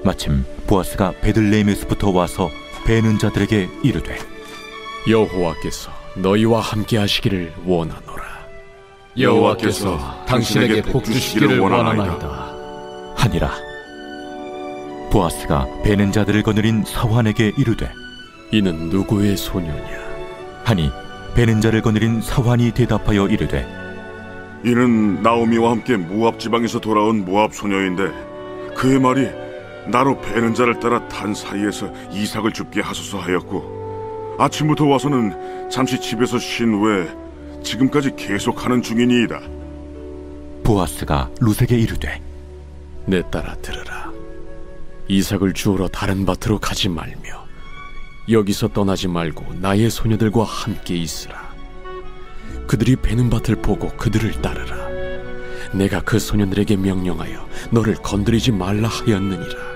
마침 보아스가 베들레헴에서부터 와서 베는 자들에게 이르되 여호와께서 너희와 함께 하시기를 원하노라. 여호와께서 당신에게 복 주시기를 원하나이다 하니라. 보아스가 베는 자들을 거느린 사환에게 이르되 이는 누구의 소녀냐 하니 베는 자를 거느린 사환이 대답하여 이르되 이는 나오미와 함께 모압 지방에서 돌아온 모압 소녀인데 그의 말이 나로 베는 자를 따라 단 사이에서 이삭을 줍게 하소서 하였고 아침부터 와서는 잠시 집에서 쉰 후에 지금까지 계속하는 중이니이다. 보아스가 룻에게 이르되 내 딸아 들으라. 이삭을 주우러 다른 밭으로 가지 말며 여기서 떠나지 말고 나의 소녀들과 함께 있으라. 그들이 베는 밭을 보고 그들을 따르라. 내가 그 소년들에게 명령하여 너를 건드리지 말라 하였느니라.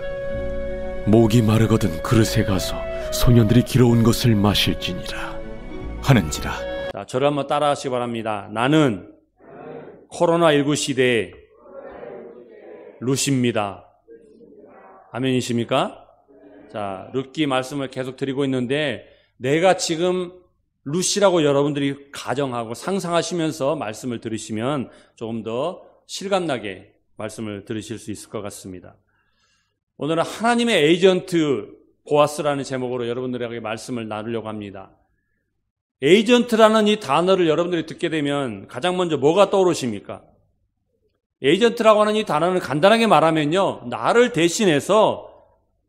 목이 마르거든 그릇에 가서 소년들이 길어온 것을 마실지니라 하는지라. 자, 저를 한번 따라 하시기 바랍니다. 나는 코로나19 시대의 룻입니다. 아멘이십니까? 자, 룻기 말씀을 계속 드리고 있는데 내가 지금 룻이라고 여러분들이 가정하고 상상하시면서 말씀을 들으시면 조금 더 실감나게 말씀을 들으실 수 있을 것 같습니다. 오늘은 하나님의 에이전트 보아스라는 제목으로 여러분들에게 말씀을 나누려고 합니다. 에이전트라는 이 단어를 여러분들이 듣게 되면 가장 먼저 뭐가 떠오르십니까? 에이전트라고 하는 이 단어는 간단하게 말하면요, 나를 대신해서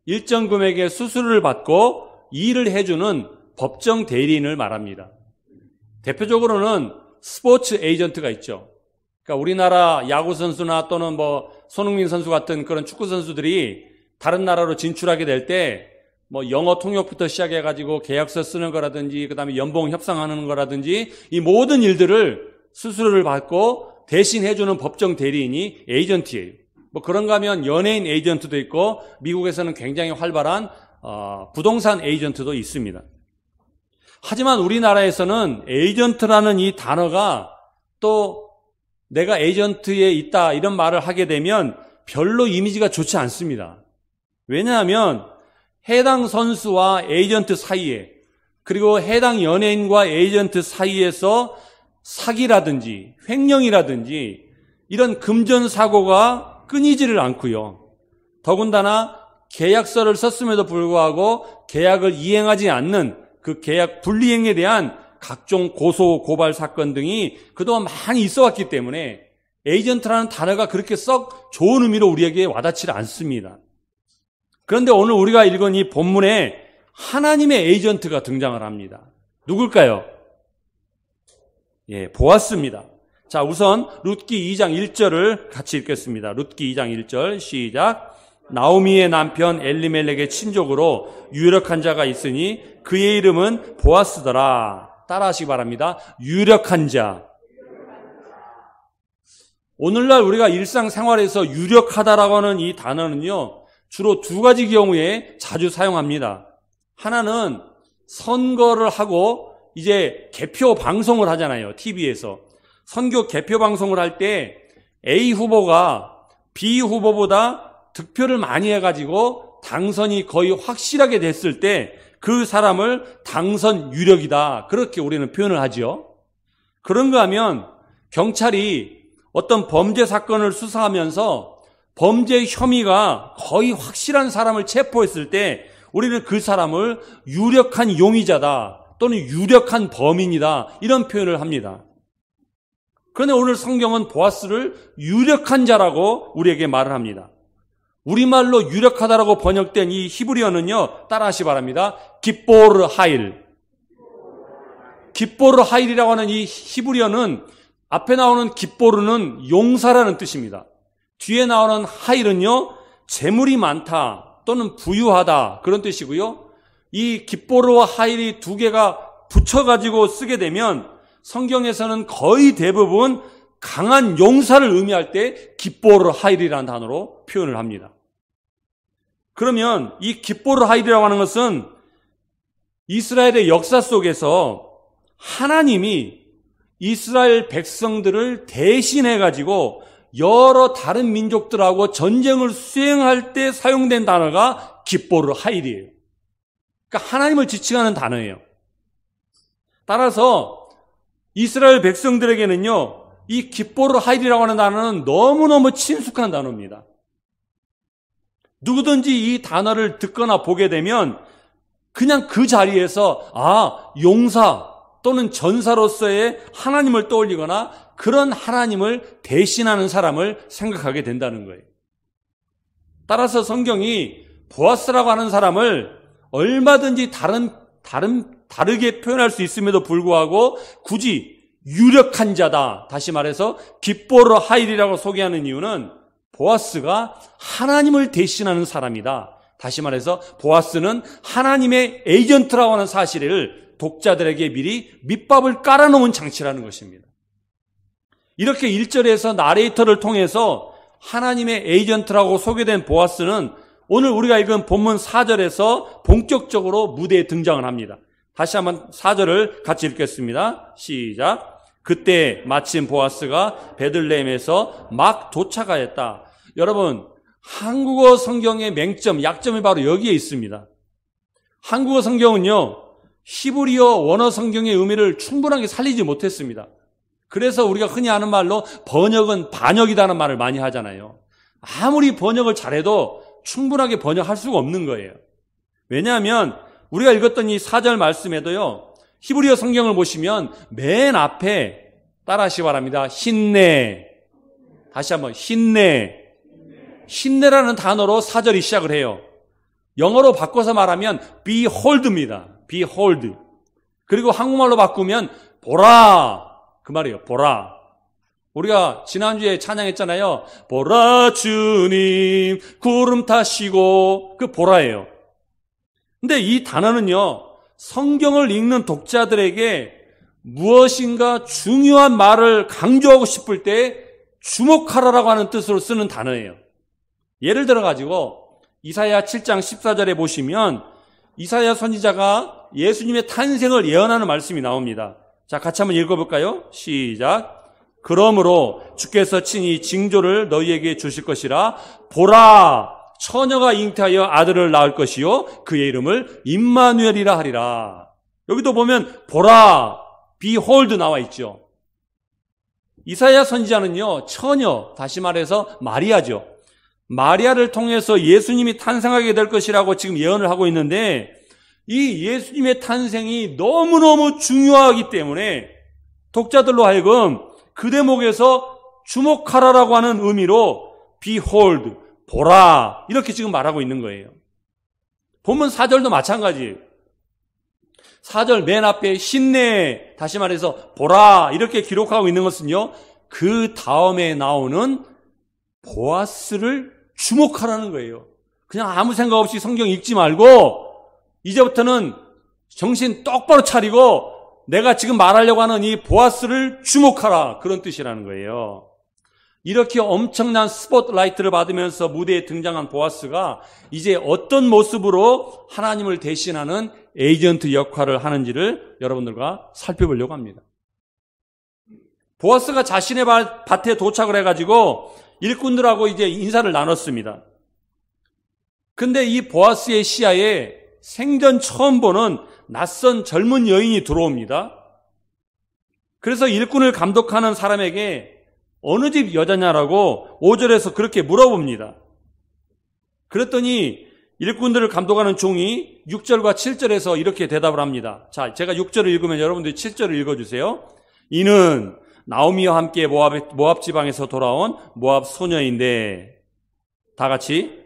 일정 금액의 수수료를 받고 일을 해주는 법정 대리인을 말합니다. 대표적으로는 스포츠 에이전트가 있죠. 그러니까 우리나라 야구 선수나 또는 손흥민 선수 같은 그런 축구 선수들이 다른 나라로 진출하게 될 때 영어 통역부터 시작해가지고 계약서 쓰는 거라든지 그다음에 연봉 협상하는 거라든지 이 모든 일들을 수수료를 받고 대신 해주는 법정 대리인이 에이전트예요. 그런가 하면 연예인 에이전트도 있고 미국에서는 굉장히 활발한 부동산 에이전트도 있습니다. 하지만 우리나라에서는 에이전트라는 이 단어가 또 내가 에이전트에 있다 이런 말을 하게 되면 별로 이미지가 좋지 않습니다. 왜냐하면 해당 선수와 에이전트 사이에 그리고 해당 연예인과 에이전트 사이에서 사기라든지 횡령이라든지 이런 금전사고가 끊이지를 않고요. 더군다나 계약서를 썼음에도 불구하고 계약을 이행하지 않는 그 계약 불이행에 대한 각종 고소, 고발 사건 등이 그동안 많이 있어왔기 때문에 에이전트라는 단어가 그렇게 썩 좋은 의미로 우리에게 와닿지 않습니다. 그런데 오늘 우리가 읽은 이 본문에 하나님의 에이전트가 등장을 합니다. 누굴까요? 보아스입니다. 자, 우선 룻기 2장 1절을 같이 읽겠습니다. 룻기 2장 1절 시작. 나오미의 남편 엘리멜렉의 친족으로 유력한 자가 있으니 그의 이름은 보아스더라. 따라하시기 바랍니다. 유력한 자. 오늘날 우리가 일상생활에서 유력하다라고 하는 이 단어는요, 주로 두 가지 경우에 자주 사용합니다. 하나는 선거를 하고 이제 개표 방송을 하잖아요. TV에서. 선거 개표 방송을 할 때 A 후보가 B 후보보다 득표를 많이 해가지고 당선이 거의 확실하게 됐을 때 그 사람을 당선 유력이다. 그렇게 우리는 표현을 하죠. 그런가 하면 경찰이 어떤 범죄 사건을 수사하면서 범죄 혐의가 거의 확실한 사람을 체포했을 때 우리는 그 사람을 유력한 용의자다 또는 유력한 범인이다 이런 표현을 합니다. 그런데 오늘 성경은 보아스를 유력한 자라고 우리에게 말을 합니다. 우리말로 유력하다라고 번역된 이 히브리어는요, 따라하시 바랍니다. 깃보르 하일. 깃보르 하일이라고 하는 이 히브리어는 앞에 나오는 깃보르는 용사라는 뜻입니다. 뒤에 나오는 하일은요, 재물이 많다 또는 부유하다 그런 뜻이고요. 이 깃보르와 하일이 두 개가 붙여가지고 쓰게 되면 성경에서는 거의 대부분 강한 용사를 의미할 때 깃보르 하일이라는 단어로 표현을 합니다. 그러면 이 깃보르 하일이라고 하는 것은 이스라엘의 역사 속에서 하나님이 이스라엘 백성들을 대신해가지고 여러 다른 민족들하고 전쟁을 수행할 때 사용된 단어가 깃보르 하일이에요. 그러니까 하나님을 지칭하는 단어예요. 따라서 이스라엘 백성들에게는요, 이 깃보르 하일이라고 하는 단어는 너무너무 친숙한 단어입니다. 누구든지 이 단어를 듣거나 보게 되면 그냥 그 자리에서 용사 또는 전사로서의 하나님을 떠올리거나 그런 하나님을 대신하는 사람을 생각하게 된다는 거예요. 따라서 성경이 보아스라고 하는 사람을 얼마든지 다르게 표현할 수 있음에도 불구하고 굳이 유력한 자다, 다시 말해서 깃보르 하일이라고 소개하는 이유는 보아스가 하나님을 대신하는 사람이다. 다시 말해서 보아스는 하나님의 에이전트라고 하는 사실을 독자들에게 미리 밑밥을 깔아놓은 장치라는 것입니다. 이렇게 1절에서 나레이터를 통해서 하나님의 에이전트라고 소개된 보아스는 오늘 우리가 읽은 본문 4절에서 본격적으로 무대에 등장을 합니다. 다시 한번 4절을 같이 읽겠습니다. 시작. 그때 마침 보아스가 베들레헴에서 막 도착하였다. 여러분, 한국어 성경의 맹점, 약점이 바로 여기에 있습니다. 한국어 성경은요, 히브리어 원어 성경의 의미를 충분하게 살리지 못했습니다. 그래서 우리가 흔히 하는 말로 번역은 반역이라는 말을 많이 하잖아요. 아무리 번역을 잘해도 충분하게 번역할 수가 없는 거예요. 왜냐하면 우리가 읽었던 이 4절 말씀에도요, 히브리어 성경을 보시면 맨 앞에 따라하시기 바랍니다. 힌내. 다시 한번 힌내. 힌내라는 단어로 4절이 시작을 해요. 영어로 바꿔서 말하면 behold입니다. behold. 그리고 한국말로 바꾸면 보라. 그 말이에요. 보라. 우리가 지난주에 찬양했잖아요. 보라 주님 구름 타시고, 그 보라예요. 근데 이 단어는요, 성경을 읽는 독자들에게 무엇인가 중요한 말을 강조하고 싶을 때 주목하라라고 하는 뜻으로 쓰는 단어예요. 예를 들어 가지고 이사야 7장 14절에 보시면 이사야 선지자가 예수님의 탄생을 예언하는 말씀이 나옵니다. 자, 같이 한번 읽어볼까요? 시작. 그러므로 주께서 친히 징조를 너희에게 주실 것이라. 보라, 처녀가 잉태하여 아들을 낳을 것이요 그의 이름을 임마누엘이라 하리라. 여기도 보면 보라, behold 나와 있죠. 이사야 선지자는요, 처녀, 다시 말해서 마리아죠. 마리아를 통해서 예수님이 탄생하게 될 것이라고 지금 예언을 하고 있는데, 이 예수님의 탄생이 너무너무 중요하기 때문에 독자들로 하여금 그 대목에서 주목하라라고 하는 의미로 behold, 보라, 이렇게 지금 말하고 있는 거예요. 본문 4절도 마찬가지예요. 4절 맨 앞에 힌내, 다시 말해서 보라, 이렇게 기록하고 있는 것은요, 그 다음에 나오는 보아스를 주목하라는 거예요. 그냥 아무 생각 없이 성경 읽지 말고 이제부터는 정신 똑바로 차리고 내가 지금 말하려고 하는 이 보아스를 주목하라, 그런 뜻이라는 거예요. 이렇게 엄청난 스포트라이트를 받으면서 무대에 등장한 보아스가 이제 어떤 모습으로 하나님을 대신하는 에이전트 역할을 하는지를 여러분들과 살펴보려고 합니다. 보아스가 자신의 밭에 도착을 해가지고 일꾼들하고 이제 인사를 나눴습니다. 근데 이 보아스의 시야에 생전 처음 보는 낯선 젊은 여인이 들어옵니다. 그래서 일꾼을 감독하는 사람에게 어느 집 여자냐라고 5절에서 그렇게 물어봅니다. 그랬더니 일꾼들을 감독하는 종이 6절과 7절에서 이렇게 대답을 합니다. 자, 제가 6절을 읽으면 여러분들이 7절을 읽어주세요. 이는 나오미와 함께 모압 지방에서 돌아온 모압 소녀인데, 다 같이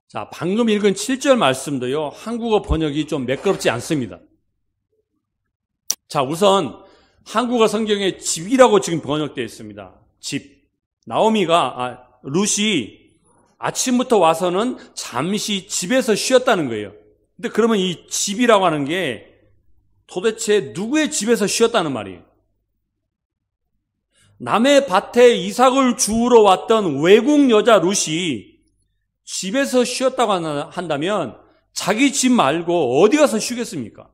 자, 방금 읽은 7절 말씀도요, 한국어 번역이 좀 매끄럽지 않습니다. 자, 우선 한국어 성경에 집이라고 지금 번역되어 있습니다. 집. 룻이 아침부터 와서는 잠시 집에서 쉬었다는 거예요. 근데 그러면 이 집이라고 하는 게 도대체 누구의 집에서 쉬었다는 말이에요? 남의 밭에 이삭을 주우러 왔던 외국 여자 룻이 집에서 쉬었다고 한다면 자기 집 말고 어디 가서 쉬겠습니까?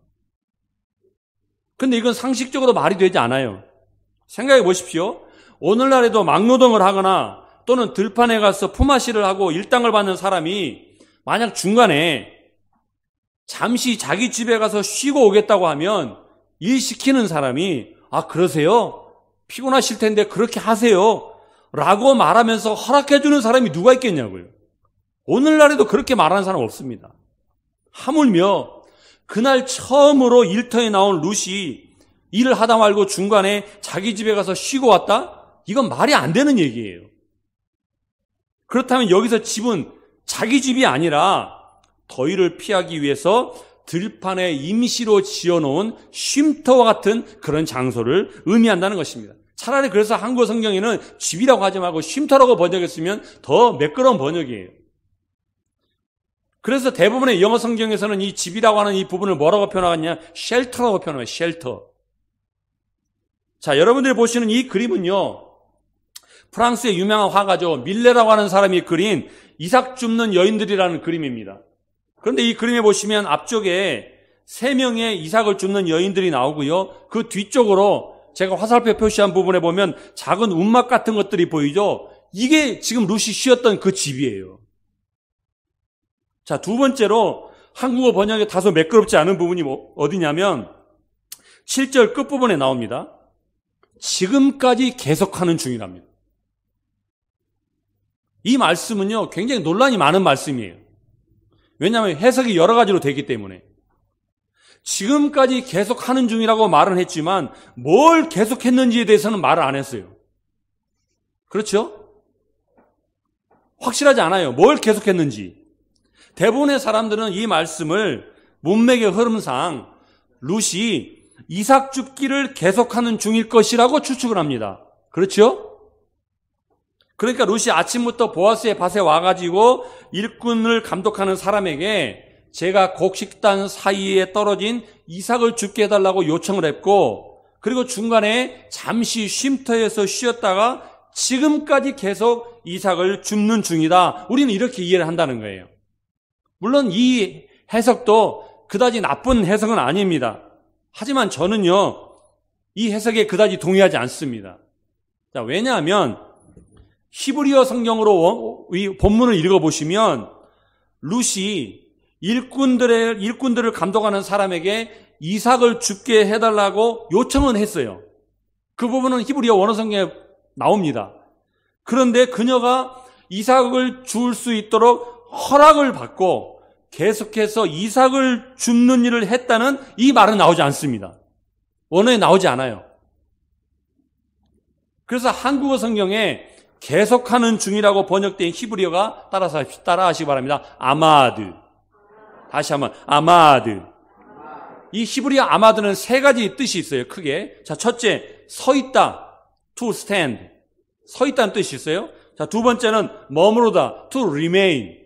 근데 이건 상식적으로 말이 되지 않아요. 생각해 보십시오. 오늘날에도 막노동을 하거나 또는 들판에 가서 품앗이를 하고 일당을 받는 사람이 만약 중간에 잠시 자기 집에 가서 쉬고 오겠다고 하면 일 시키는 사람이 그러세요? 피곤하실 텐데 그렇게 하세요 라고 말하면서 허락해 주는 사람이 누가 있겠냐고요. 오늘날에도 그렇게 말하는 사람 없습니다. 하물며 그날 처음으로 일터에 나온 룻이 일을 하다 말고 중간에 자기 집에 가서 쉬고 왔다? 이건 말이 안 되는 얘기예요. 그렇다면 여기서 집은 자기 집이 아니라 더위를 피하기 위해서 들판에 임시로 지어놓은 쉼터와 같은 그런 장소를 의미한다는 것입니다. 차라리 그래서 한국 성경에는 집이라고 하지 말고 쉼터라고 번역했으면 더 매끄러운 번역이에요. 그래서 대부분의 영어 성경에서는 이 집이라고 하는 이 부분을 뭐라고 표현하느냐? 쉘터라고 표현합니다. 쉘터. 자, 여러분들이 보시는 이 그림은요, 프랑스의 유명한 화가죠. 밀레라고 하는 사람이 그린 이삭 줍는 여인들이라는 그림입니다. 그런데 이 그림에 보시면 앞쪽에 3명의 이삭을 줍는 여인들이 나오고요. 그 뒤쪽으로 제가 화살표 표시한 부분에 보면 작은 움막 같은 것들이 보이죠. 이게 지금 룻이 쉬었던 그 집이에요. 자, 두 번째로 한국어 번역에 다소 매끄럽지 않은 부분이 어디냐면 7절 끝부분에 나옵니다. 지금까지 계속하는 중이랍니다. 이 말씀은요, 굉장히 논란이 많은 말씀이에요. 왜냐하면 해석이 여러 가지로 되기 때문에. 지금까지 계속하는 중이라고 말은 했지만 뭘 계속했는지에 대해서는 말을 안 했어요. 그렇죠? 확실하지 않아요. 뭘 계속했는지. 대부분의 사람들은 이 말씀을 문맥의 흐름상 룻이 이삭 줍기를 계속하는 중일 것이라고 추측을 합니다. 그렇죠? 그러니까 룻이 아침부터 보아스의 밭에 와가지고 일꾼을 감독하는 사람에게 제가 곡식단 사이에 떨어진 이삭을 줍게 해달라고 요청을 했고, 그리고 중간에 잠시 쉼터에서 쉬었다가 지금까지 계속 이삭을 줍는 중이다. 우리는 이렇게 이해를 한다는 거예요. 물론 이 해석도 그다지 나쁜 해석은 아닙니다. 하지만 저는요, 이 해석에 그다지 동의하지 않습니다. 자, 왜냐하면 히브리어 성경으로 이 본문을 읽어보시면 룻이 일꾼들을 감독하는 사람에게 이삭을 줍게 해달라고 요청은 했어요. 그 부분은 히브리어 원어 성경에 나옵니다. 그런데 그녀가 이삭을 줄 수 있도록 허락을 받고 계속해서 이삭을 줍는 일을 했다는 이 말은 나오지 않습니다. 원어에 나오지 않아요. 그래서 한국어 성경에 계속하는 중이라고 번역된 히브리어가 따라하시기 바랍니다. 아마드. 다시 한번 아마드. 이 히브리어 아마드는 3가지 뜻이 있어요. 크게. 자, 첫째, 서 있다. to stand. 서 있다는 뜻이 있어요. 자, 두 번째는 머무르다. to remain.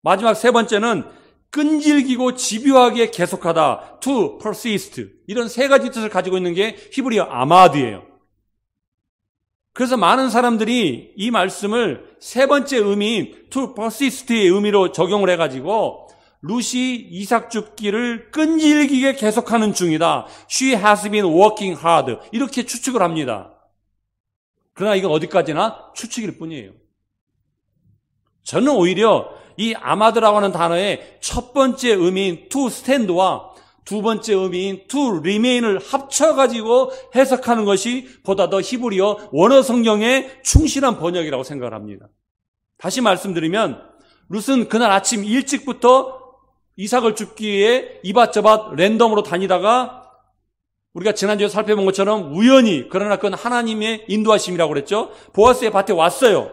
마지막 3번째는 끈질기고 집요하게 계속하다. to persist. 이런 3가지 뜻을 가지고 있는 게 히브리어 아마드예요. 그래서 많은 사람들이 이 말씀을 3번째 의미인 to persist의 의미로 적용을 해가지고 룻이 이삭 줍기를 끈질기게 계속하는 중이다. She has been working hard. 이렇게 추측을 합니다. 그러나 이건 어디까지나 추측일 뿐이에요. 저는 오히려 이 아마드라고 하는 단어의 첫 번째 의미인 to stand와 두 번째 의미인 to remain을 합쳐가지고 해석하는 것이 보다 더 히브리어 원어 성경에 충실한 번역이라고 생각을 합니다. 다시 말씀드리면 룻은 그날 아침 일찍부터 이삭을 줍기 위해 이밭저밭 랜덤으로 다니다가 우리가 지난주에 살펴본 것처럼 우연히, 그러나 그건 하나님의 인도하심이라고 그랬죠. 보아스의 밭에 왔어요.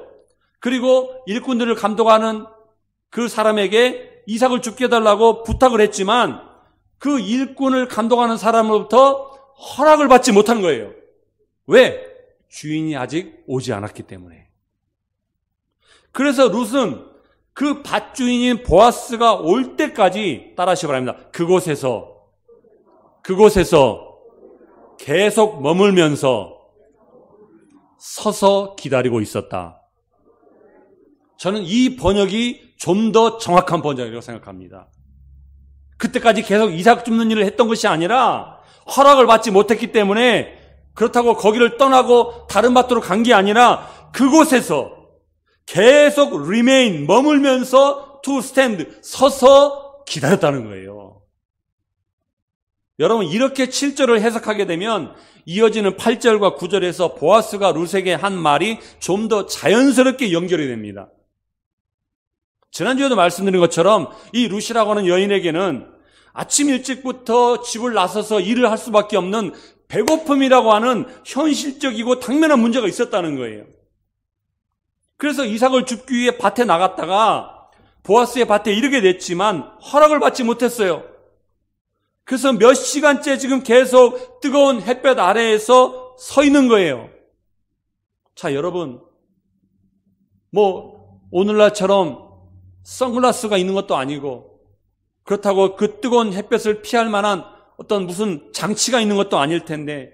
그리고 일꾼들을 감독하는 그 사람에게 이삭을 줍게 해달라고 부탁을 했지만 그 일꾼을 감독하는 사람으로부터 허락을 받지 못한 거예요. 왜? 주인이 아직 오지 않았기 때문에. 그래서 룻은 그 밭주인인 보아스가 올 때까지, 따라하시기 바랍니다. 그곳에서 계속 머물면서 서서 기다리고 있었다. 저는 이 번역이 좀 더 정확한 번역이라고 생각합니다. 그때까지 계속 이삭 줍는 일을 했던 것이 아니라 허락을 받지 못했기 때문에 그렇다고 거기를 떠나고 다른 밭으로 간 게 아니라 그곳에서 계속 remain, 머물면서 to stand, 서서 기다렸다는 거예요. 여러분, 이렇게 7절을 해석하게 되면 이어지는 8절과 9절에서 보아스가 룻에게 한 말이 좀 더 자연스럽게 연결이 됩니다. 지난주에도 말씀드린 것처럼 이 룻이라고 하는 여인에게는 아침 일찍부터 집을 나서서 일을 할 수밖에 없는 배고픔이라고 하는 현실적이고 당면한 문제가 있었다는 거예요. 그래서 이삭을 줍기 위해 밭에 나갔다가 보아스의 밭에 이르게 됐지만 허락을 받지 못했어요. 그래서 몇 시간째 지금 계속 뜨거운 햇볕 아래에서 서 있는 거예요. 자, 여러분, 오늘날처럼 선글라스가 있는 것도 아니고 그렇다고 그 뜨거운 햇볕을 피할 만한 어떤 무슨 장치가 있는 것도 아닐 텐데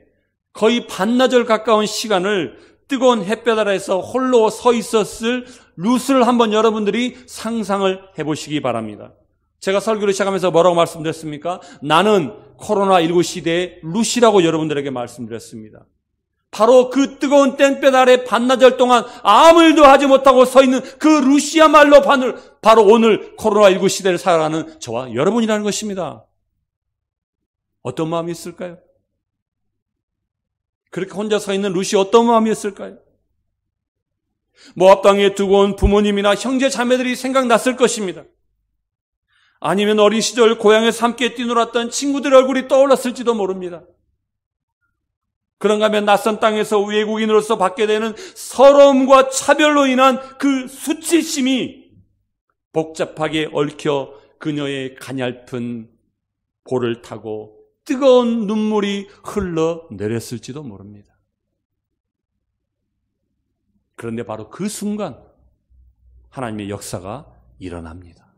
거의 반나절 가까운 시간을 뜨거운 햇볕 아래에서 홀로 서 있었을 룻을 한번 여러분들이 상상을 해보시기 바랍니다. 제가 설교를 시작하면서 뭐라고 말씀드렸습니까? 나는 코로나19 시대의 룻이라고 여러분들에게 말씀드렸습니다. 바로 그 뜨거운 땡볕 아래 반나절 동안 아무 일도 하지 못하고 서 있는 그 룻이야말로 바로 오늘 코로나19 시대를 살아가는 저와 여러분이라는 것입니다. 어떤 마음이 있을까요? 그렇게 혼자 서 있는 룻이 어떤 마음이었을까요? 모압 땅에 두고 온 부모님이나 형제 자매들이 생각났을 것입니다. 아니면 어린 시절 고향에서 함께 뛰놀았던 친구들의 얼굴이 떠올랐을지도 모릅니다. 그런가 하면 낯선 땅에서 외국인으로서 받게 되는 서러움과 차별로 인한 그 수치심이 복잡하게 얽혀 그녀의 가냘픈 볼을 타고 뜨거운 눈물이 흘러내렸을지도 모릅니다. 그런데 바로 그 순간 하나님의 역사가 일어납니다.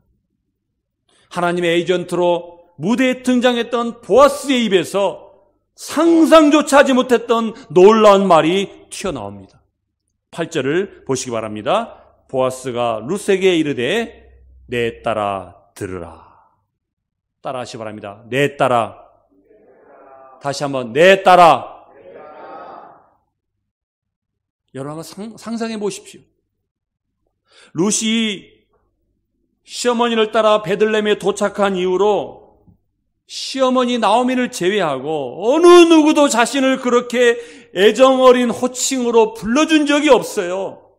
하나님의 에이전트로 무대에 등장했던 보아스의 입에서 상상조차 하지 못했던 놀라운 말이 튀어나옵니다. 8절을 보시기 바랍니다. 보아스가 룻에게 이르되 내 딸아 들으라. 따라하시기 바랍니다. 내 딸아. 다시 한번 내 딸아. 여러분 한번 상상해 보십시오. 룻이 시어머니를 따라 베들레헴에 도착한 이후로 시어머니 나오미를 제외하고 어느 누구도 자신을 그렇게 애정어린 호칭으로 불러준 적이 없어요.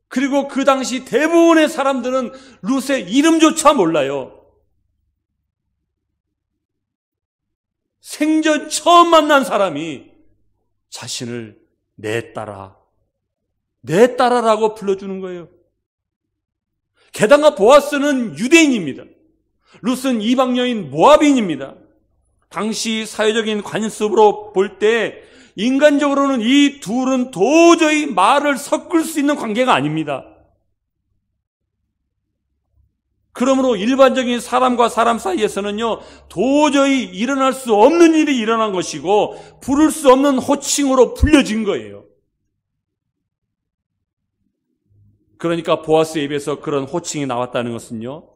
그리고 그 당시 대부분의 사람들은 룻의 이름조차 몰라요. 생전 처음 만난 사람이 자신을 내 딸아, 내 딸아라고 불러주는 거예요. 게다가 보아스는 유대인입니다. 룻은 이방 여인 모압인입니다. 당시 사회적인 관습으로 볼 때 인간적으로는 이 둘은 도저히 말을 섞을 수 있는 관계가 아닙니다. 그러므로 일반적인 사람과 사람 사이에서는요, 도저히 일어날 수 없는 일이 일어난 것이고 부를 수 없는 호칭으로 불려진 거예요. 그러니까 보아스의 입에서 그런 호칭이 나왔다는 것은요,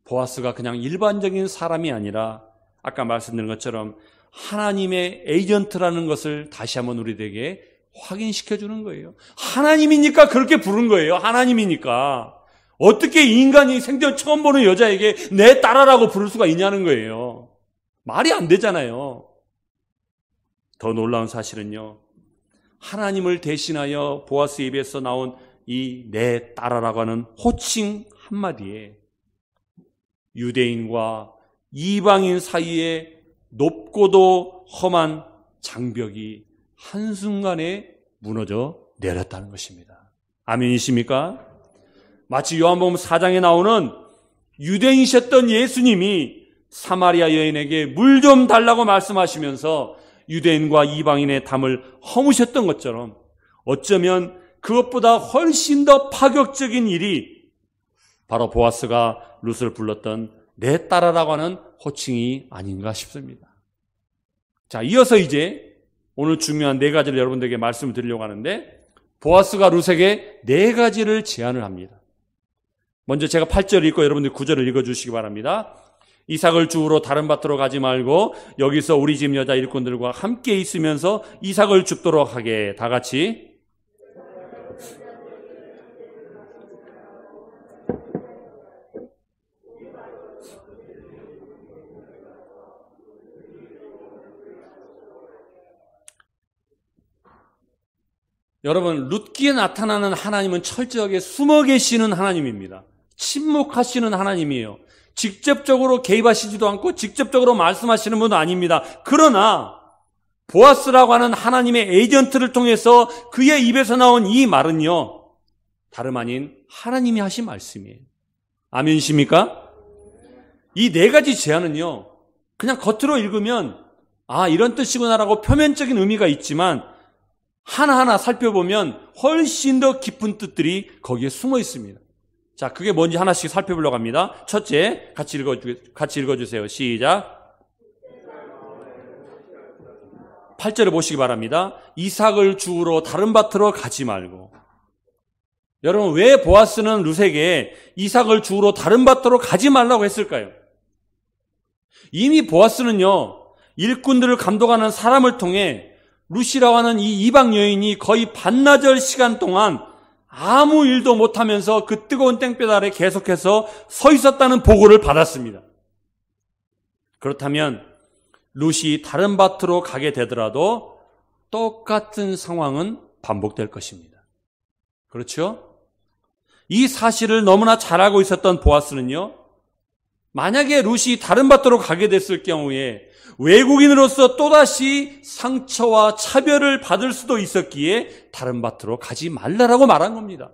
보아스가 그냥 일반적인 사람이 아니라 아까 말씀드린 것처럼 하나님의 에이전트라는 것을 다시 한번 우리에게 확인시켜 주는 거예요. 하나님이니까 그렇게 부른 거예요. 하나님이니까. 어떻게 인간이 생전 처음 보는 여자에게 내 딸아라고 부를 수가 있냐는 거예요. 말이 안 되잖아요. 더 놀라운 사실은요, 하나님을 대신하여 보아스 입에서 나온 이 내 딸아라고 하는 호칭 한마디에 유대인과 이방인 사이에 높고도 험한 장벽이 한순간에 무너져 내렸다는 것입니다. 아멘이십니까? 마치 요한복음 4장에 나오는 유대인이셨던 예수님이 사마리아 여인에게 물 좀 달라고 말씀하시면서 유대인과 이방인의 담을 허무셨던 것처럼 어쩌면 그것보다 훨씬 더 파격적인 일이 바로 보아스가 룻을 불렀던 내 딸아라고 하는 호칭이 아닌가 싶습니다. 자, 이어서 이제 오늘 중요한 네 가지를 여러분들에게 말씀을 드리려고 하는데, 보아스가 룻에게 4가지를 제안을 합니다. 먼저 제가 8절을 읽고 여러분들이 9절을 읽어주시기 바랍니다. 이삭을 주우러 다른 밭으로 가지 말고 여기서 우리 집 여자 일꾼들과 함께 있으면서 이삭을 줍도록 하게. 다 같이. 여러분, 룻기에 나타나는 하나님은 철저하게 숨어 계시는 하나님입니다. 침묵하시는 하나님이에요. 직접적으로 개입하시지도 않고 직접적으로 말씀하시는 분도 아닙니다. 그러나 보아스라고 하는 하나님의 에이전트를 통해서 그의 입에서 나온 이 말은요, 다름 아닌 하나님이 하신 말씀이에요. 아멘이십니까? 이 4가지 제안은요, 그냥 겉으로 읽으면 이런 뜻이구나라고 표면적인 의미가 있지만 하나하나 살펴보면 훨씬 더 깊은 뜻들이 거기에 숨어 있습니다. 자, 그게 뭔지 하나씩 살펴보려고 합니다. 첫째, 같이 읽어주세요. 시작. 8절을 보시기 바랍니다. 이삭을 주우러 다른 밭으로 가지 말고. 여러분, 왜 보아스는 룻에게 이삭을 주우러 다른 밭으로 가지 말라고 했을까요? 이미 보아스는요, 일꾼들을 감독하는 사람을 통해 룻이라고 하는 이 이방 여인이 거의 반나절 시간 동안 아무 일도 못하면서 그 뜨거운 땡볕 아래 계속해서 서 있었다는 보고를 받았습니다. 그렇다면 룻이 다른 밭으로 가게 되더라도 똑같은 상황은 반복될 것입니다. 그렇죠? 이 사실을 너무나 잘 알고 있었던 보아스는요, 만약에 룻이 다른 밭으로 가게 됐을 경우에 외국인으로서 또다시 상처와 차별을 받을 수도 있었기에 다른 밭으로 가지 말라라고 말한 겁니다.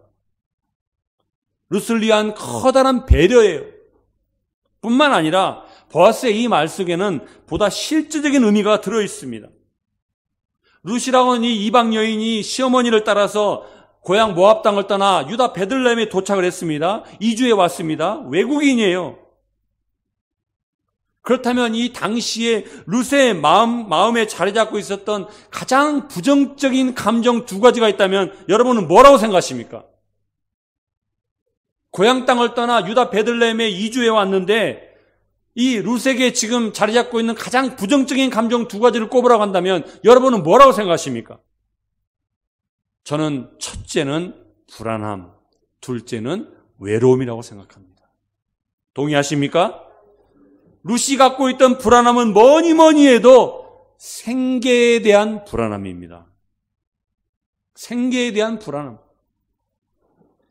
룻을 위한 커다란 배려예요. 뿐만 아니라 보아스의 이 말 속에는 보다 실질적인 의미가 들어있습니다. 룻이라고 하는 이 이방 여인이 시어머니를 따라서 고향 모압 땅을 떠나 유다 베들레헴에 도착을 했습니다. 이주해 왔습니다. 외국인이에요. 그렇다면 이 당시에 룻의 마음에 자리 잡고 있었던 가장 부정적인 감정 2가지가 있다면 여러분은 뭐라고 생각하십니까? 고향 땅을 떠나 유다 베들레헴에 이주해 왔는데 이 룻에게 지금 자리 잡고 있는 가장 부정적인 감정 2가지를 꼽으라고 한다면 여러분은 뭐라고 생각하십니까? 저는 첫째는 불안함, 둘째는 외로움이라고 생각합니다. 동의하십니까? 룻이 갖고 있던 불안함은 뭐니 해도 생계에 대한 불안함입니다. 생계에 대한 불안함.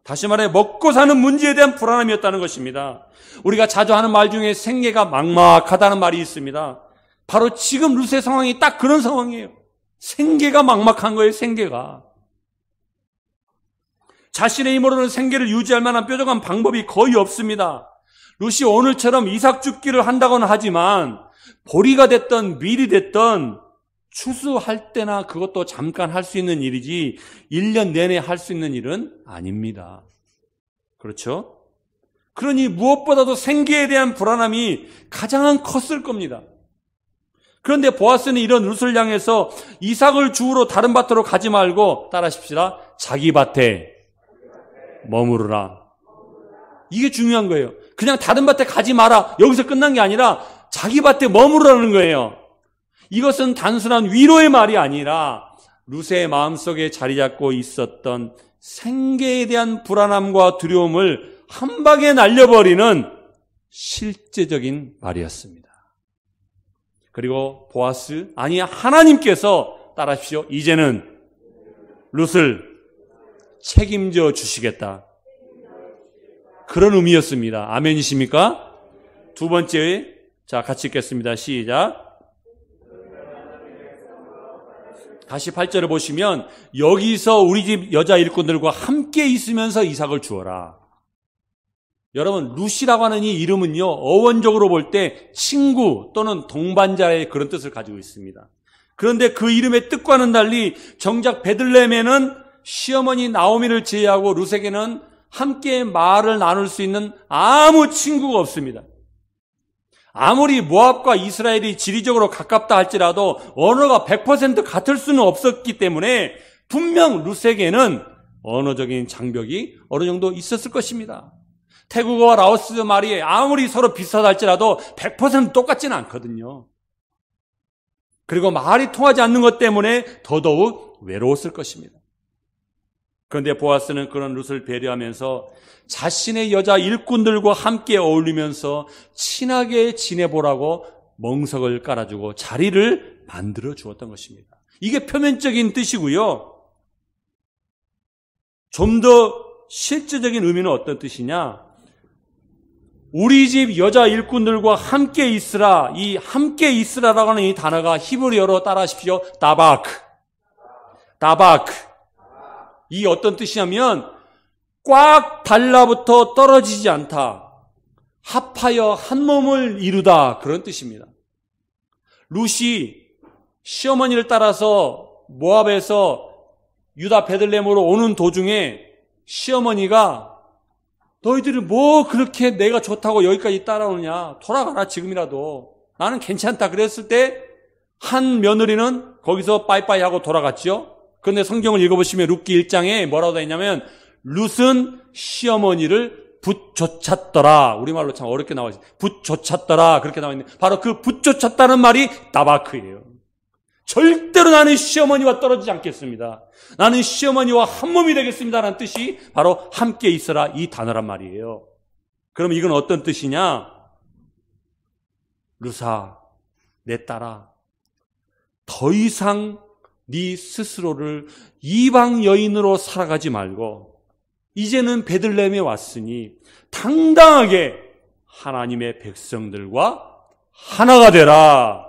다시 말해 먹고 사는 문제에 대한 불안함이었다는 것입니다. 우리가 자주 하는 말 중에 생계가 막막하다는 말이 있습니다. 바로 지금 룻의 상황이 딱 그런 상황이에요. 생계가 막막한 거예요. 생계가. 자신의 힘으로는 생계를 유지할 만한 뾰족한 방법이 거의 없습니다. 룻이 오늘처럼 이삭 줍기를 한다고는 하지만 보리가 됐던 밀이 됐던 추수할 때나 그것도 잠깐 할 수 있는 일이지 1년 내내 할 수 있는 일은 아닙니다. 그렇죠? 그러니 무엇보다도 생계에 대한 불안함이 가장 컸을 겁니다. 그런데 보아스는 이런 룻을 향해서 이삭을 주우러 다른 밭으로 가지 말고 따라하십시다. 자기 밭에 머무르라. 이게 중요한 거예요. 그냥 다른 밭에 가지 마라. 여기서 끝난 게 아니라 자기 밭에 머무르라는 거예요. 이것은 단순한 위로의 말이 아니라 룻의 마음속에 자리 잡고 있었던 생계에 대한 불안함과 두려움을 한 방에 날려버리는 실제적인 말이었습니다. 그리고 보아스, 아니 하나님께서 따라하십시오. 이제는 룻을 책임져 주시겠다. 그런 의미였습니다. 아멘이십니까? 2번째, 자 같이 읽겠습니다. 시작. 다시 8절을 보시면 여기서 우리 집 여자 일꾼들과 함께 있으면서 이삭을 주어라. 여러분, 룻이라고 하는 이 이름은요, 어원적으로 볼 때 친구 또는 동반자의 그런 뜻을 가지고 있습니다. 그런데 그 이름의 뜻과는 달리 정작 베들레헴에는 시어머니 나오미를 제외하고 룻에게는 함께 말을 나눌 수 있는 아무 친구가 없습니다. 아무리 모압과 이스라엘이 지리적으로 가깝다 할지라도 언어가 100% 같을 수는 없었기 때문에 분명 룻에게는 언어적인 장벽이 어느 정도 있었을 것입니다. 태국어와 라오스 말이 아무리 서로 비슷하다 할지라도 100% 똑같지는 않거든요. 그리고 말이 통하지 않는 것 때문에 더더욱 외로웠을 것입니다. 그런데 보아스는 그런 룻을 배려하면서 자신의 여자 일꾼들과 함께 어울리면서 친하게 지내보라고 멍석을 깔아주고 자리를 만들어 주었던 것입니다. 이게 표면적인 뜻이고요. 좀 더 실제적인 의미는 어떤 뜻이냐? 우리 집 여자 일꾼들과 함께 있으라. 이 함께 있으라라고 하는 이 단어가 히브리어로 따라하십시오. 다바크. 이 어떤 뜻이냐면 꽉 달라붙어 떨어지지 않다. 합하여 한 몸을 이루다. 그런 뜻입니다. 룻이 시어머니를 따라서 모압에서 유다 베들레헴으로 오는 도중에 시어머니가 너희들이 뭐 그렇게 내가 좋다고 여기까지 따라오느냐. 돌아가라 지금이라도. 나는 괜찮다. 그랬을 때 한 며느리는 거기서 빠이빠이 하고 돌아갔죠. 그런데 성경을 읽어보시면 룻기 1장에 뭐라고 되어 있냐면 룻은 시어머니를 붙쫓았더라. 우리말로 참 어렵게 나와 있어요. 붙쫓았더라. 그렇게 나와 있는데 바로 그 붙쫓았다는 말이 다바크예요. 절대로 나는 시어머니와 떨어지지 않겠습니다. 나는 시어머니와 한 몸이 되겠습니다라는 뜻이 바로 함께 있어라 이 단어란 말이에요. 그럼 이건 어떤 뜻이냐? 룻아, 내 딸아, 더 이상 네 스스로를 이방 여인으로 살아가지 말고 이제는 베들레헴에 왔으니 당당하게 하나님의 백성들과 하나가 되라.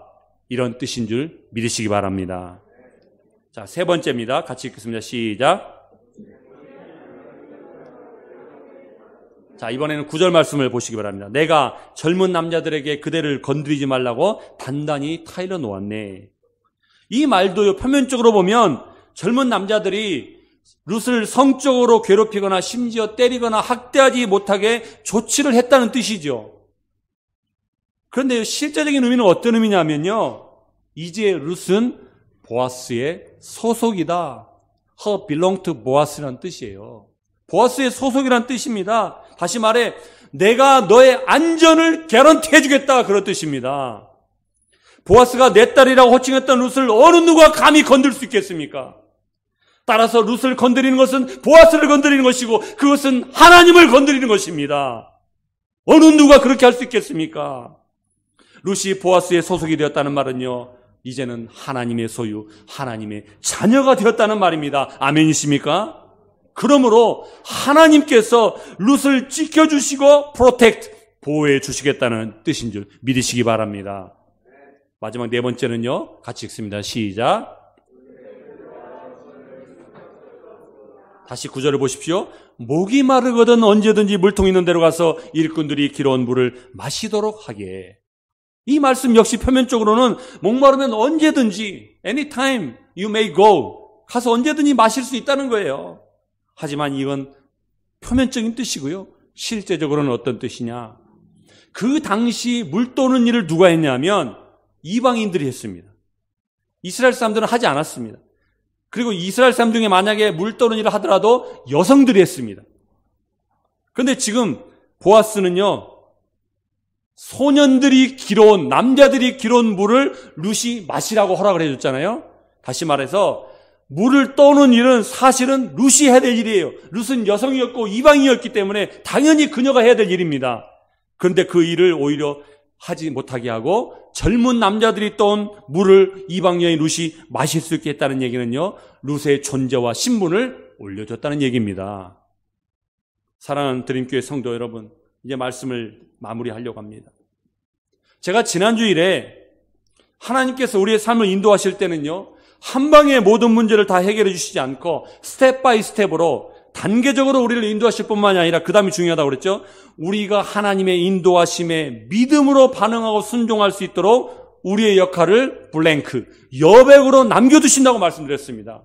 이런 뜻인 줄 믿으시기 바랍니다. 자, 세 번째입니다. 같이 읽겠습니다. 시작. 자, 이번에는 9절 말씀을 보시기 바랍니다. 내가 젊은 남자들에게 그대를 건드리지 말라고 단단히 타일러 놓았네. 이 말도요, 표면적으로 보면 젊은 남자들이 룻을 성적으로 괴롭히거나 심지어 때리거나 학대하지 못하게 조치를 했다는 뜻이죠. 그런데 실제적인 의미는 어떤 의미냐면요, 이제 룻은 보아스의 소속이다. Her belong to 보아스라는 뜻이에요. 보아스의 소속이라는 뜻입니다. 다시 말해 내가 너의 안전을 개런티 해주겠다 그런 뜻입니다. 보아스가 내 딸이라고 호칭했던 룻을 어느 누가 감히 건들 수 있겠습니까? 따라서 룻을 건드리는 것은 보아스를 건드리는 것이고 그것은 하나님을 건드리는 것입니다. 어느 누가 그렇게 할 수 있겠습니까? 룻이 보아스의 소속이 되었다는 말은요, 이제는 하나님의 소유, 하나님의 자녀가 되었다는 말입니다. 아멘이십니까? 그러므로 하나님께서 룻을 지켜주시고 프로텍트, 보호해 주시겠다는 뜻인 줄 믿으시기 바랍니다. 마지막 네 번째는요, 같이 읽습니다. 시작. 다시 9절을 보십시오. 목이 마르거든 언제든지 물통 있는 데로 가서 일꾼들이 길어온 물을 마시도록 하게. 이 말씀 역시 표면적으로는 목마르면 언제든지 anytime you may go, 가서 언제든지 마실 수 있다는 거예요. 하지만 이건 표면적인 뜻이고요, 실제적으로는 어떤 뜻이냐? 그 당시 물 떠오는 일을 누가 했냐면 이방인들이 했습니다. 이스라엘 사람들은 하지 않았습니다. 그리고 이스라엘 사람 중에 만약에 물 떠오는 일을 하더라도 여성들이 했습니다. 그런데 지금 보아스는요, 소년들이 길어온, 남자들이 길어온 물을 룻이 마시라고 허락을 해줬잖아요. 다시 말해서 물을 떠오는 일은 사실은 룻이 해야 될 일이에요. 룻은 여성이었고 이방인이었기 때문에 당연히 그녀가 해야 될 일입니다. 그런데 그 일을 오히려 하지 못하게 하고 젊은 남자들이 떠온 물을 이방 여인 룻이 마실 수 있게 했다는 얘기는요, 룻의 존재와 신분을 올려줬다는 얘기입니다. 사랑하는 드림교회 성도 여러분, 이제 말씀을 마무리하려고 합니다. 제가 지난주일에 하나님께서 우리의 삶을 인도하실 때는요, 한 방에 모든 문제를 다 해결해 주시지 않고 스텝 바이 스텝으로 단계적으로 우리를 인도하실 뿐만이 아니라 그 다음이 중요하다고 그랬죠. 우리가 하나님의 인도하심에 믿음으로 반응하고 순종할 수 있도록 우리의 역할을 블랭크, 여백으로 남겨두신다고 말씀드렸습니다.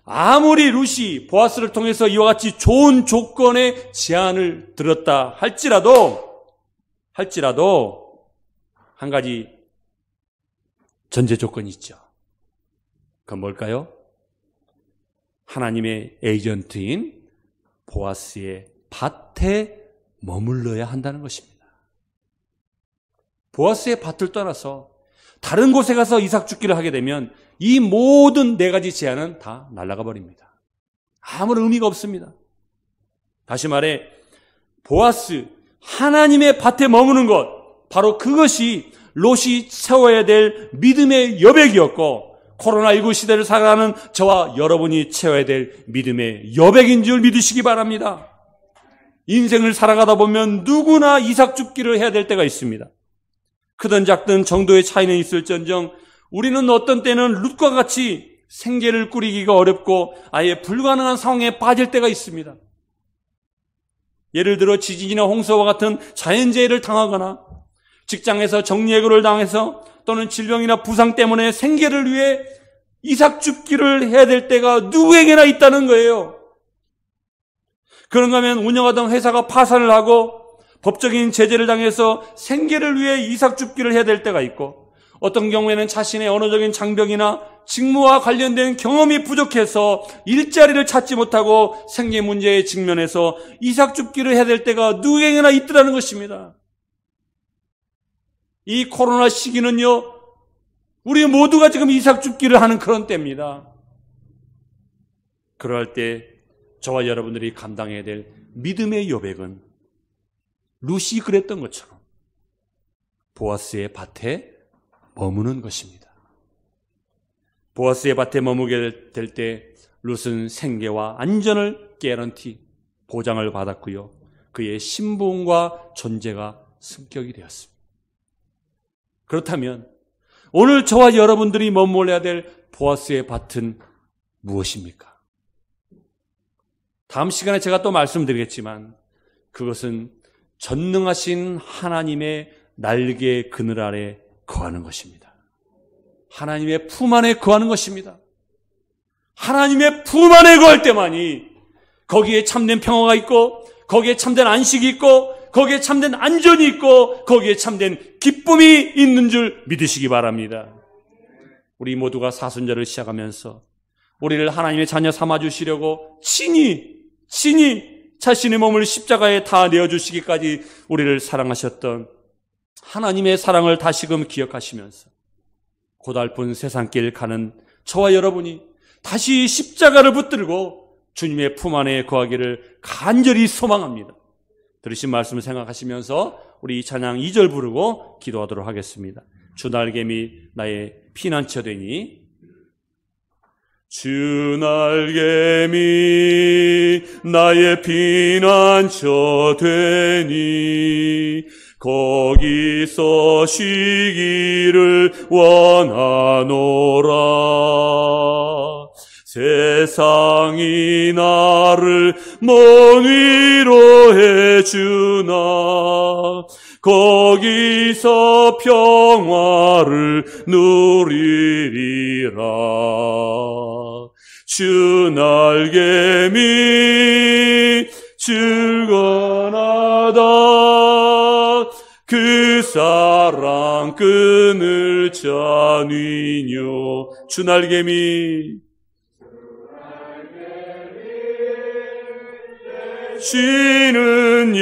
아무리 룻이 보아스를 통해서 이와 같이 좋은 조건의 제안을 들었다 할지라도 한 가지 전제 조건이 있죠. 그건 뭘까요? 하나님의 에이전트인 보아스의 밭에 머물러야 한다는 것입니다. 보아스의 밭을 떠나서 다른 곳에 가서 이삭 죽기를 하게 되면 이 모든 네 가지 제안은 다 날아가 버립니다. 아무런 의미가 없습니다. 다시 말해 보아스, 하나님의 밭에 머무는 것, 바로 그것이 롯이 채워야 될 믿음의 여백이었고, 코로나19 시대를 살아가는 저와 여러분이 채워야 될 믿음의 여백인 줄 믿으시기 바랍니다. 인생을 살아가다 보면 누구나 이삭 죽기를 해야 될 때가 있습니다. 크든 작든 정도의 차이는 있을지언정 우리는 어떤 때는 룻과 같이 생계를 꾸리기가 어렵고 아예 불가능한 상황에 빠질 때가 있습니다. 예를 들어 지진이나 홍수와 같은 자연재해를 당하거나 직장에서 정리해고를 당해서 또는 질병이나 부상 때문에 생계를 위해 이삭 죽기를 해야 될 때가 누구에게나 있다는 거예요. 그런가 하면 운영하던 회사가 파산을 하고 법적인 제재를 당해서 생계를 위해 이삭 죽기를 해야 될 때가 있고, 어떤 경우에는 자신의 언어적인 장벽이나 직무와 관련된 경험이 부족해서 일자리를 찾지 못하고 생계 문제에 직면해서 이삭 죽기를 해야 될 때가 누구에게나 있더라는 것입니다. 이 코로나 시기는요, 우리 모두가 지금 이삭 죽기를 하는 그런 때입니다. 그럴 때 저와 여러분들이 감당해야 될 믿음의 여백은 룻이 그랬던 것처럼 보아스의 밭에 머무는 것입니다. 보아스의 밭에 머무게 될 때 룻은 생계와 안전을 개런티, 보장을 받았고요. 그의 신분과 존재가 승격이 되었습니다. 그렇다면 오늘 저와 여러분들이 머물러야 될 보아스의 밭은 무엇입니까? 다음 시간에 제가 또 말씀드리겠지만 그것은 전능하신 하나님의 날개 그늘 아래 거하는 것입니다. 하나님의 품 안에 거하는 것입니다. 하나님의 품 안에 거할 때만이 거기에 참된 평화가 있고, 거기에 참된 안식이 있고, 거기에 참된 안전이 있고, 거기에 참된 기쁨이 있는 줄 믿으시기 바랍니다. 우리 모두가 사순절을 시작하면서 우리를 하나님의 자녀 삼아주시려고 친히 자신의 몸을 십자가에 다 내어주시기까지 우리를 사랑하셨던 하나님의 사랑을 다시금 기억하시면서 고달픈 세상길 가는 저와 여러분이 다시 십자가를 붙들고 주님의 품 안에 거하기를 간절히 소망합니다. 들으신 말씀을 생각하시면서 우리 이 찬양 2절 부르고 기도하도록 하겠습니다. 주 날개미 나의 피난처 되니, 주 날개미 나의 피난처 되니 거기서 쉬기를 원하노라. 세상이 나를 먼 위로해 주나 거기서 평화를 누리리라. 주 날개미 즐거나다. 그 사랑 끈을 짜니뇨. 주 날개미 쉬는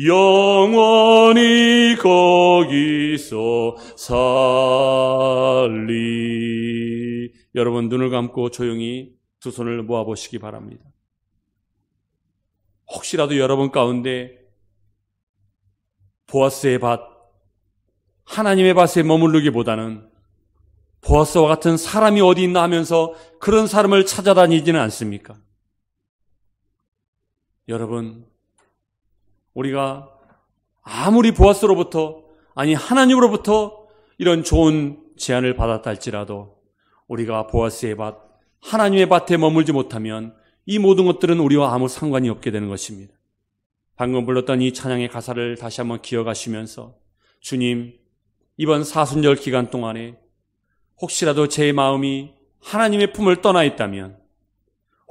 영원히 거기서 살리. 여러분 눈을 감고 조용히 두 손을 모아보시기 바랍니다. 혹시라도 여러분 가운데 보아스의 밭, 하나님의 밭에 머무르기보다는 보아스와 같은 사람이 어디 있나 하면서 그런 사람을 찾아다니지는 않습니까? 여러분, 우리가 아무리 보아스로부터, 아니 하나님으로부터 이런 좋은 제안을 받았다 할지라도 우리가 보아스의 밭, 하나님의 밭에 머물지 못하면 이 모든 것들은 우리와 아무 상관이 없게 되는 것입니다. 방금 불렀던 이 찬양의 가사를 다시 한번 기억하시면서, 주님, 이번 사순절 기간 동안에 혹시라도 제 마음이 하나님의 품을 떠나 있다면,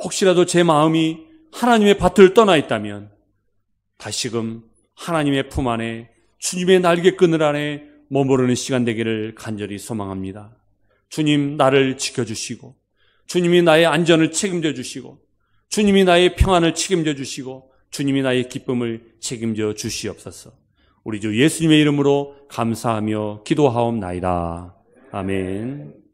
혹시라도 제 마음이 하나님의 밭을 떠나 있다면 다시금 하나님의 품 안에 주님의 날개끈을 안에 머무르는 시간 되기를 간절히 소망합니다. 주님, 나를 지켜주시고 주님이 나의 안전을 책임져 주시고 주님이 나의 평안을 책임져 주시고 주님이 나의 기쁨을 책임져 주시옵소서. 우리 주 예수님의 이름으로 감사하며 기도하옵나이다. 아멘.